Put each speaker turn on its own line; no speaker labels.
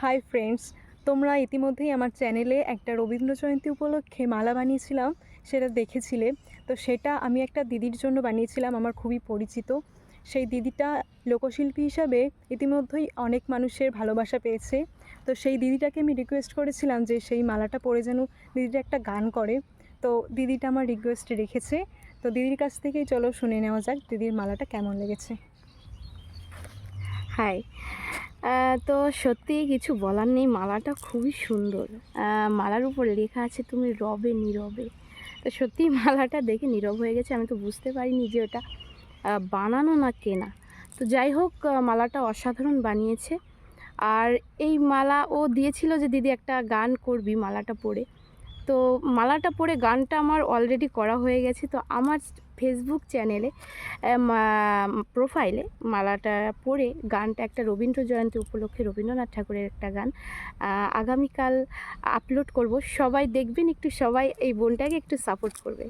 Hi friends, তোমরা ইতিমধ্যেই আমার চ্যানেলে একটা রবীন্দ্র জয়ন্তী উপলক্ষে মালা বানিয়েছিলাম, সেটা দেখেছিলে। তো সেটা আমি একটা দিদির জন্য বানিয়েছিলাম, আমার খুবই পরিচিত। সেই দিদিটা লোকশিল্পী হিসাবে ইতিমধ্যেই অনেক মানুষের ভালোবাসা পেয়েছে। তো সেই দিদিটাকে আমি রিকোয়েস্ট করেছিলাম যে সেই মালাটা পরে যেন দিদিটা একটা গান করে। তো দিদিটা আমার রিকোয়েস্ট রেখেছে। তো দিদির কাছ থেকেই চলো শুনে নেওয়া যাক দিদির মালাটা কেমন লেগেছে।
হাই। তো সত্যিই কিছু বলার নেই, মালাটা খুবই সুন্দর। মালার উপর লেখা আছে তুমি রবে নীরবে। তো সত্যিই মালাটা দেখে নীরব হয়ে গেছে, আমি তো বুঝতে পারিনি যে ওটা বানানো না কেনা। তো যাই হোক, মালাটা অসাধারণ বানিয়েছে। আর এই মালা ও দিয়েছিল যে দিদি একটা গান করবি মালাটা পরে। তো মালাটা পরে গানটা আমার অলরেডি করা হয়ে গেছে। তো আমার ফেসবুক চ্যানেলে প্রোফাইলে মালাটা পরে গানটা একটা রবীন্দ্র জয়ন্তী উপলক্ষে রবীন্দ্রনাথ ঠাকুরের একটা গান আগামীকাল আপলোড করব। সবাই দেখবেন, একটু সবাই এই বোনটাকে একটু সাপোর্ট করবে।